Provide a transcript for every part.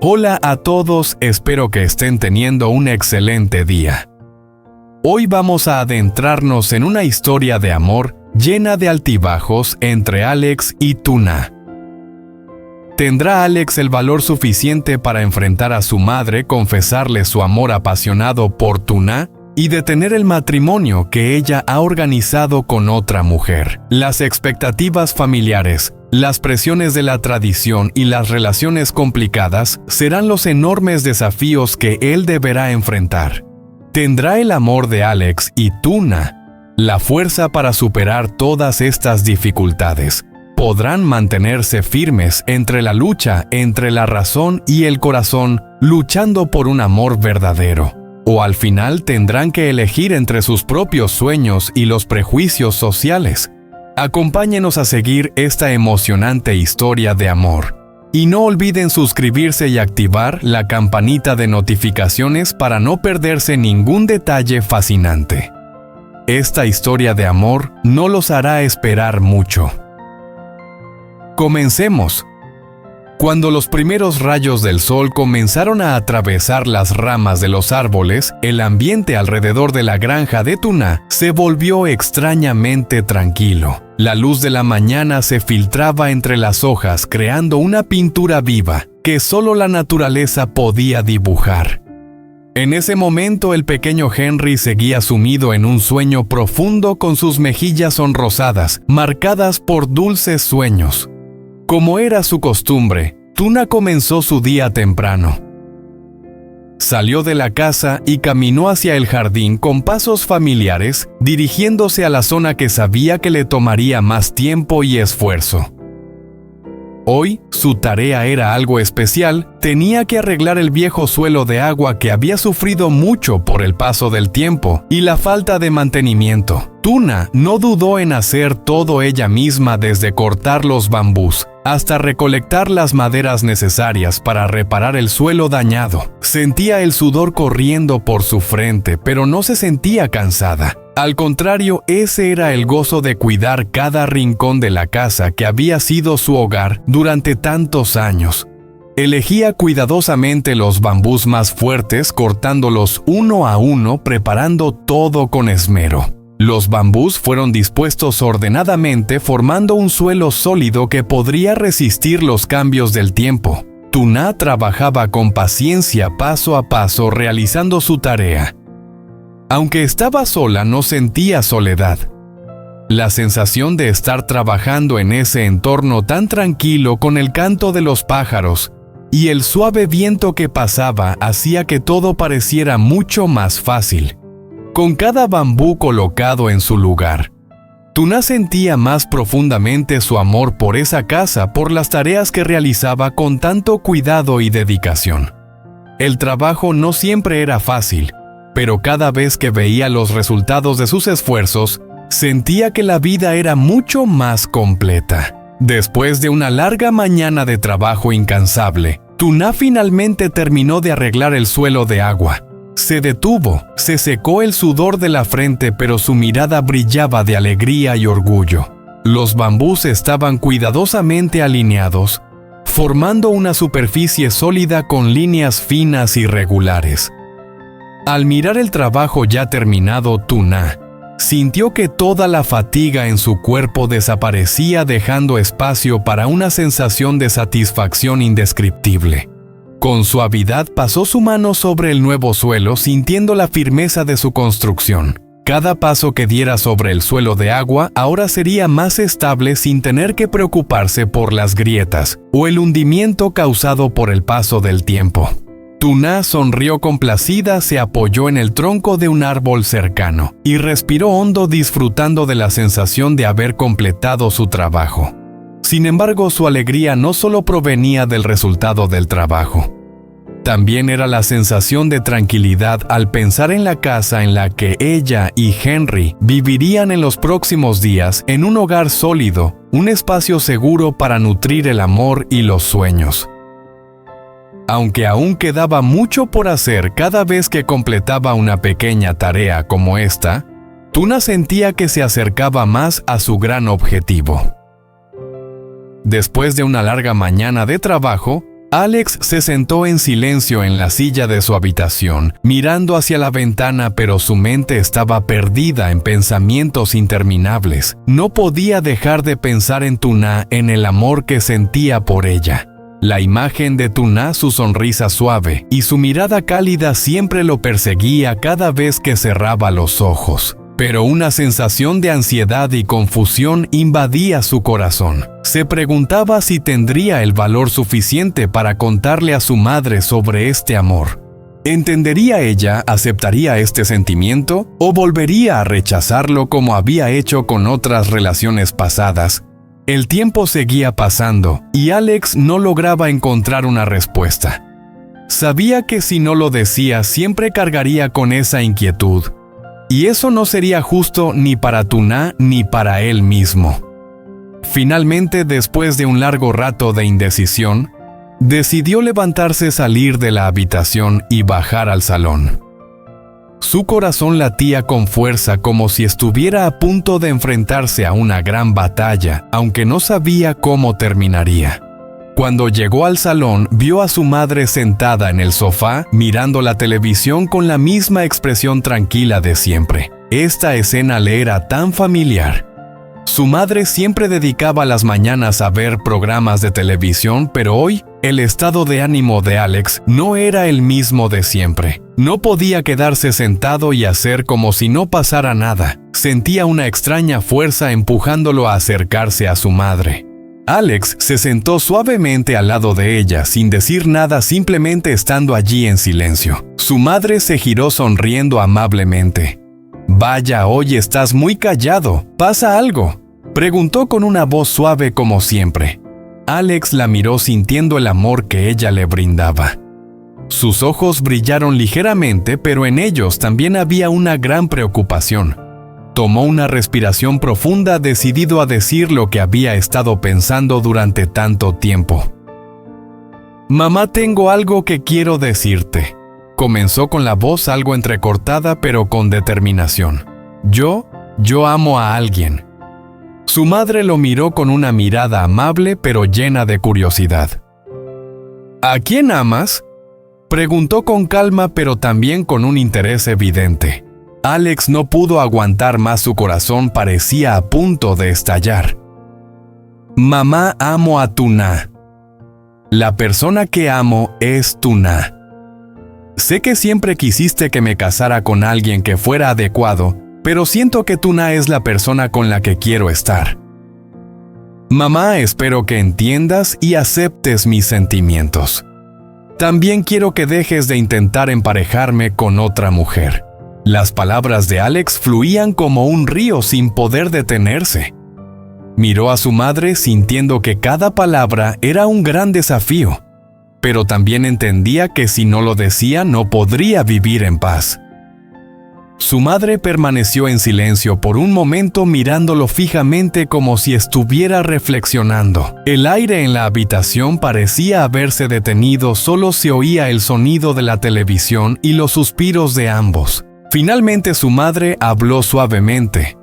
Hola a todos, espero que estén teniendo un excelente día. Hoy vamos a adentrarnos en una historia de amor llena de altibajos entre Alex y Tuna. ¿Tendrá Alex el valor suficiente para enfrentar a su madre, confesarle su amor apasionado por Tuna y detener el matrimonio que ella ha organizado con otra mujer? Las expectativas familiares, las presiones de la tradición y las relaciones complicadas serán los enormes desafíos que él deberá enfrentar. ¿Tendrá el amor de Alex y Tuna la fuerza para superar todas estas dificultades? ¿Podrán mantenerse firmes entre la lucha entre la razón y el corazón, luchando por un amor verdadero? ¿O al final tendrán que elegir entre sus propios sueños y los prejuicios sociales? Acompáñenos a seguir esta emocionante historia de amor. Y no olviden suscribirse y activar la campanita de notificaciones para no perderse ningún detalle fascinante. Esta historia de amor no los hará esperar mucho. Comencemos. Cuando los primeros rayos del sol comenzaron a atravesar las ramas de los árboles, el ambiente alrededor de la granja de Tuna se volvió extrañamente tranquilo. La luz de la mañana se filtraba entre las hojas, creando una pintura viva que solo la naturaleza podía dibujar. En ese momento, el pequeño Henry seguía sumido en un sueño profundo con sus mejillas sonrosadas, marcadas por dulces sueños. Como era su costumbre, Tuna comenzó su día temprano. Salió de la casa y caminó hacia el jardín con pasos familiares, dirigiéndose a la zona que sabía que le tomaría más tiempo y esfuerzo. Hoy, su tarea era algo especial. Tenía que arreglar el viejo suelo de agua que había sufrido mucho por el paso del tiempo y la falta de mantenimiento. Tuna no dudó en hacer todo ella misma, desde cortar los bambús hasta recolectar las maderas necesarias para reparar el suelo dañado. Sentía el sudor corriendo por su frente, pero no se sentía cansada. Al contrario, ese era el gozo de cuidar cada rincón de la casa que había sido su hogar durante tantos años. Elegía cuidadosamente los bambús más fuertes, cortándolos uno a uno, preparando todo con esmero. Los bambús fueron dispuestos ordenadamente, formando un suelo sólido que podría resistir los cambios del tiempo. Tuna trabajaba con paciencia paso a paso, realizando su tarea. Aunque estaba sola, no sentía soledad. La sensación de estar trabajando en ese entorno tan tranquilo, con el canto de los pájaros y el suave viento que pasaba, hacía que todo pareciera mucho más fácil. Con cada bambú colocado en su lugar, Tuna sentía más profundamente su amor por esa casa, por las tareas que realizaba con tanto cuidado y dedicación. El trabajo no siempre era fácil, pero cada vez que veía los resultados de sus esfuerzos, sentía que la vida era mucho más completa. Después de una larga mañana de trabajo incansable, Tuna finalmente terminó de arreglar el suelo de agua. Se detuvo, se secó el sudor de la frente, pero su mirada brillaba de alegría y orgullo. Los bambús estaban cuidadosamente alineados, formando una superficie sólida con líneas finas y regulares. Al mirar el trabajo ya terminado, Tuna sintió que toda la fatiga en su cuerpo desaparecía, dejando espacio para una sensación de satisfacción indescriptible. Con suavidad pasó su mano sobre el nuevo suelo, sintiendo la firmeza de su construcción. Cada paso que diera sobre el suelo de agua ahora sería más estable, sin tener que preocuparse por las grietas o el hundimiento causado por el paso del tiempo. Tuna sonrió complacida, se apoyó en el tronco de un árbol cercano y respiró hondo, disfrutando de la sensación de haber completado su trabajo. Sin embargo, su alegría no solo provenía del resultado del trabajo. También era la sensación de tranquilidad al pensar en la casa en la que ella y Henry vivirían en los próximos días, en un hogar sólido, un espacio seguro para nutrir el amor y los sueños. Aunque aún quedaba mucho por hacer, cada vez que completaba una pequeña tarea como esta, Tuna sentía que se acercaba más a su gran objetivo. Después de una larga mañana de trabajo, Alex se sentó en silencio en la silla de su habitación, mirando hacia la ventana, pero su mente estaba perdida en pensamientos interminables. No podía dejar de pensar en Tuna, en el amor que sentía por ella. La imagen de Tuna, su sonrisa suave y su mirada cálida siempre lo perseguía cada vez que cerraba los ojos. Pero una sensación de ansiedad y confusión invadía su corazón. Se preguntaba si tendría el valor suficiente para contarle a su madre sobre este amor. ¿Entendería ella, aceptaría este sentimiento o volvería a rechazarlo como había hecho con otras relaciones pasadas? El tiempo seguía pasando y Alex no lograba encontrar una respuesta. Sabía que si no lo decía siempre cargaría con esa inquietud. Y eso no sería justo ni para Tuna ni para él mismo. Finalmente, después de un largo rato de indecisión, decidió levantarse, salir de la habitación y bajar al salón. Su corazón latía con fuerza como si estuviera a punto de enfrentarse a una gran batalla, aunque no sabía cómo terminaría. Cuando llegó al salón, vio a su madre sentada en el sofá, mirando la televisión con la misma expresión tranquila de siempre. Esta escena le era tan familiar. Su madre siempre dedicaba las mañanas a ver programas de televisión, pero hoy, el estado de ánimo de Alex no era el mismo de siempre. No podía quedarse sentado y hacer como si no pasara nada. Sentía una extraña fuerza empujándolo a acercarse a su madre. Alex se sentó suavemente al lado de ella, sin decir nada, simplemente estando allí en silencio. Su madre se giró sonriendo amablemente. «Vaya, hoy estás muy callado. ¿Pasa algo?», preguntó con una voz suave como siempre. Alex la miró sintiendo el amor que ella le brindaba. Sus ojos brillaron ligeramente, pero en ellos también había una gran preocupación. Tomó una respiración profunda, decidido a decir lo que había estado pensando durante tanto tiempo. «Mamá, tengo algo que quiero decirte», comenzó con la voz algo entrecortada pero con determinación. Yo amo a alguien». Su madre lo miró con una mirada amable pero llena de curiosidad. «¿A quién amas?», preguntó con calma pero también con un interés evidente. Alex no pudo aguantar más, su corazón parecía a punto de estallar. «Mamá, amo a Tuna. La persona que amo es Tuna. Sé que siempre quisiste que me casara con alguien que fuera adecuado, pero siento que Tuna es la persona con la que quiero estar. Mamá, espero que entiendas y aceptes mis sentimientos. También quiero que dejes de intentar emparejarme con otra mujer». Las palabras de Alex fluían como un río sin poder detenerse. Miró a su madre sintiendo que cada palabra era un gran desafío, pero también entendía que si no lo decía no podría vivir en paz. Su madre permaneció en silencio por un momento, mirándolo fijamente como si estuviera reflexionando. El aire en la habitación parecía haberse detenido, solo se oía el sonido de la televisión y los suspiros de ambos. Finalmente su madre habló suavemente.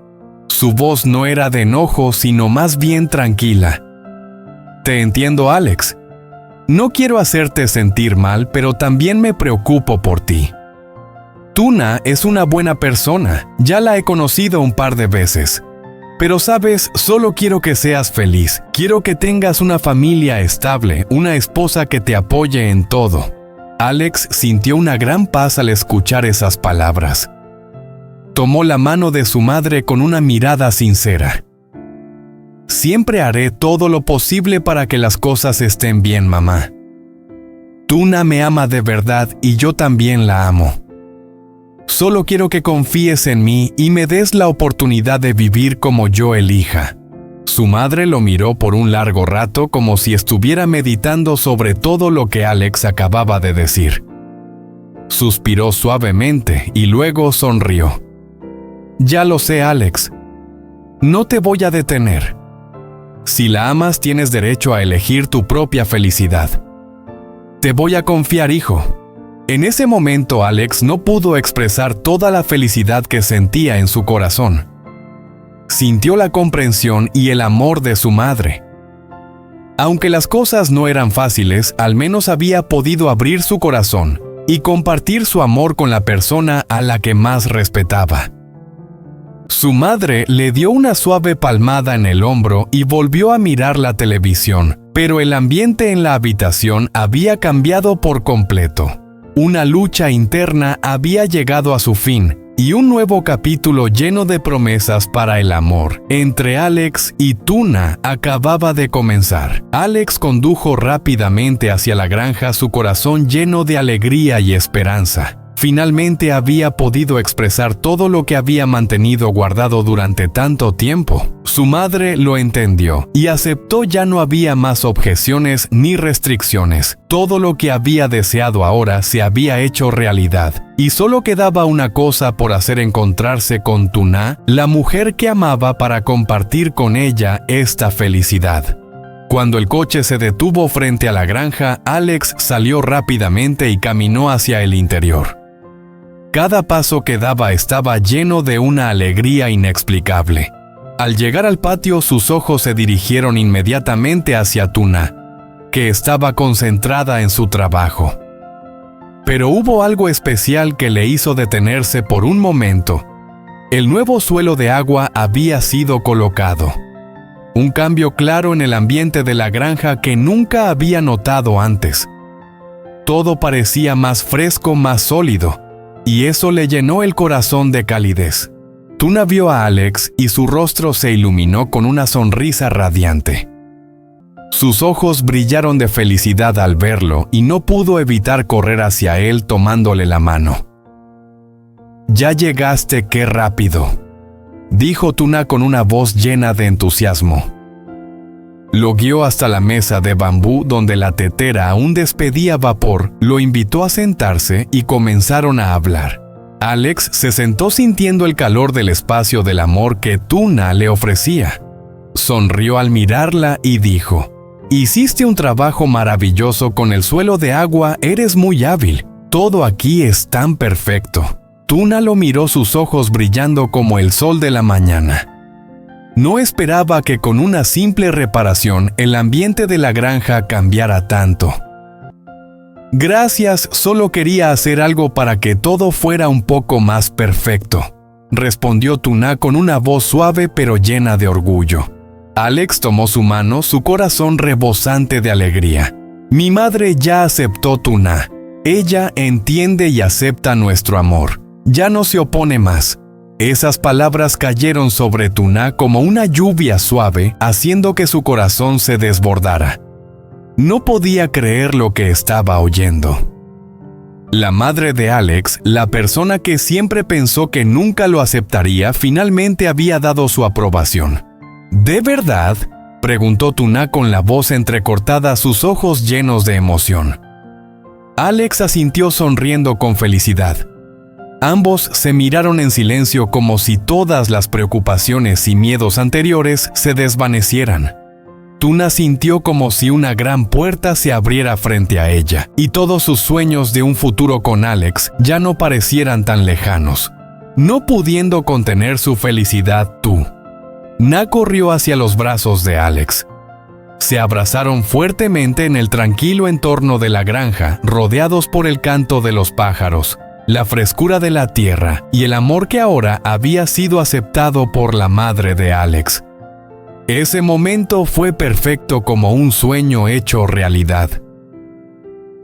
Su voz no era de enojo, sino más bien tranquila. «Te entiendo, Alex. No quiero hacerte sentir mal, pero también me preocupo por ti. Tuna es una buena persona, ya la he conocido un par de veces. Pero sabes, solo quiero que seas feliz. Quiero que tengas una familia estable, una esposa que te apoye en todo». Alex sintió una gran paz al escuchar esas palabras. Tomó la mano de su madre con una mirada sincera. «Siempre haré todo lo posible para que las cosas estén bien, mamá. Tuna me ama de verdad y yo también la amo. Solo quiero que confíes en mí y me des la oportunidad de vivir como yo elija». Su madre lo miró por un largo rato como si estuviera meditando sobre todo lo que Alex acababa de decir. Suspiró suavemente y luego sonrió. «Ya lo sé, Alex. No te voy a detener. Si la amas, tienes derecho a elegir tu propia felicidad. Te voy a confiar, hijo». En ese momento Alex no pudo expresar toda la felicidad que sentía en su corazón. Sintió la comprensión y el amor de su madre. Aunque las cosas no eran fáciles, al menos había podido abrir su corazón y compartir su amor con la persona a la que más respetaba. Su madre le dio una suave palmada en el hombro y volvió a mirar la televisión, pero el ambiente en la habitación había cambiado por completo. Una lucha interna había llegado a su fin, y un nuevo capítulo lleno de promesas para el amor entre Alex y Tuna acababa de comenzar. Alex condujo rápidamente hacia la granja, su corazón lleno de alegría y esperanza. Finalmente había podido expresar todo lo que había mantenido guardado durante tanto tiempo. Su madre lo entendió y aceptó. Ya no había más objeciones ni restricciones. Todo lo que había deseado ahora se había hecho realidad. Y solo quedaba una cosa por hacer: encontrarse con Tuna, la mujer que amaba, para compartir con ella esta felicidad. Cuando el coche se detuvo frente a la granja, Alex salió rápidamente y caminó hacia el interior. Cada paso que daba estaba lleno de una alegría inexplicable. Al llegar al patio, sus ojos se dirigieron inmediatamente hacia Tuna, que estaba concentrada en su trabajo. Pero hubo algo especial que le hizo detenerse por un momento. El nuevo suelo de agua había sido colocado. Un cambio claro en el ambiente de la granja que nunca había notado antes. Todo parecía más fresco, más sólido, y eso le llenó el corazón de calidez. Tuna vio a Alex y su rostro se iluminó con una sonrisa radiante. Sus ojos brillaron de felicidad al verlo y no pudo evitar correr hacia él tomándole la mano. «Ya llegaste, qué rápido», dijo Tuna con una voz llena de entusiasmo. Lo guió hasta la mesa de bambú donde la tetera aún despedía vapor, lo invitó a sentarse y comenzaron a hablar. Alex se sentó sintiendo el calor del espacio del amor que Tuna le ofrecía. Sonrió al mirarla y dijo: «Hiciste un trabajo maravilloso con el suelo de agua, eres muy hábil. Todo aquí es tan perfecto». Tuna lo miró, sus ojos brillando como el sol de la mañana. No esperaba que con una simple reparación el ambiente de la granja cambiara tanto. «Gracias, solo quería hacer algo para que todo fuera un poco más perfecto», respondió Tuna con una voz suave pero llena de orgullo. Alex tomó su mano, su corazón rebosante de alegría. «Mi madre ya aceptó, Tuna. Ella entiende y acepta nuestro amor. Ya no se opone más». Esas palabras cayeron sobre Tuna como una lluvia suave, haciendo que su corazón se desbordara. No podía creer lo que estaba oyendo. La madre de Alex, la persona que siempre pensó que nunca lo aceptaría, finalmente había dado su aprobación. «¿De verdad?», preguntó Tuna con la voz entrecortada, sus ojos llenos de emoción. Alex asintió sonriendo con felicidad. Ambos se miraron en silencio como si todas las preocupaciones y miedos anteriores se desvanecieran. Tuna sintió como si una gran puerta se abriera frente a ella, y todos sus sueños de un futuro con Alex ya no parecieran tan lejanos. No pudiendo contener su felicidad, Tuna corrió hacia los brazos de Alex. Se abrazaron fuertemente en el tranquilo entorno de la granja, rodeados por el canto de los pájaros, la frescura de la tierra y el amor que ahora había sido aceptado por la madre de Alex. Ese momento fue perfecto, como un sueño hecho realidad.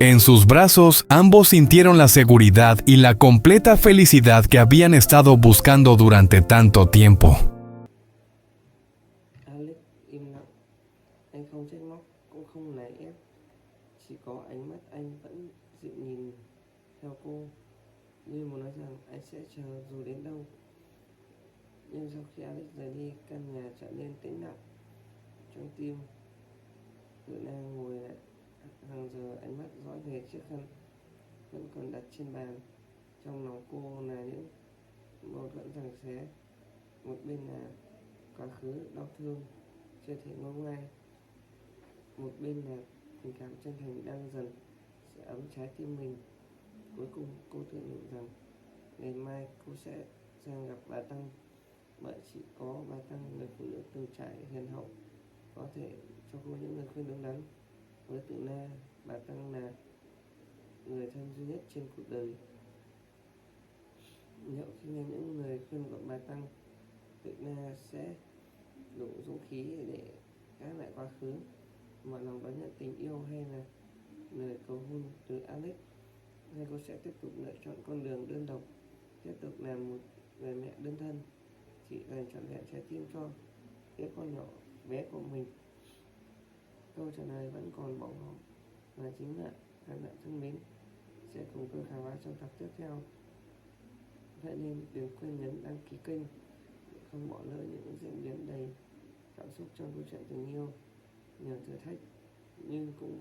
En sus brazos, ambos sintieron la seguridad y la completa felicidad que habían estado buscando durante tanto tiempo. Alex im lặng. Anh không trách móc, cũng không nài ép. Chỉ có ánh mắt anh vẫn dịu nhìn theo cô, như muốn nói rằng anh sẽ chờ dù đến đâu. Nhưng sau khi Alex rời đi, căn nhà trở nên tĩnh lặng. Trong tim tự nàng ngồi lại hàng giờ, ánh mắt dõi về chiếc khăn vẫn còn đặt trên bàn. Trong lòng cô là những mâu thuẫn giằng xé. Một bên là quá khứ đau thương chưa thể nguôi ngoai, một bên là tình cảm chân thành đang dần sẽ ấm trái tim mình. Cuối cùng cô tự nhủ rằng ngày mai cô sẽ sang gặp bà Tăng, bởi chỉ có bà Tăng, người phụ nữ từng trải hiền hậu, có thể cho cô những lời khuyên đúng đắn. Với Tử Na, bà Tăng là người thân duy nhất trên cuộc đời. Liệu khi nghe những lời khuyên của bà Tăng, Tử Na sẽ đủ dũng khí để gác lại quá khứ, mở lòng đón nhận tình yêu, hay là lời cầu hôn từ Alex, hay cô sẽ tiếp tục lựa chọn con đường đơn độc, tiếp tục làm một người mẹ đơn thân, chỉ dành trọn vẹn trái tim cho đứa con nhỏ bé của mình? Câu trả lời vẫn còn bỏ ngỏ, và chính bạn, các bạn thân mến, sẽ cùng tôi khám phá trong tập tiếp theo. Vậy nên đừng quên nhấn đăng ký kênh để không bỏ lỡ những diễn biến đầy cảm xúc trong câu chuyện tình yêu, nhiều thử thách nhưng cũng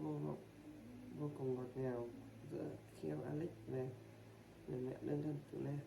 vô cùng ngọt ngào giữa Khiêu Alex và người mẹ đơn thân Tử Na.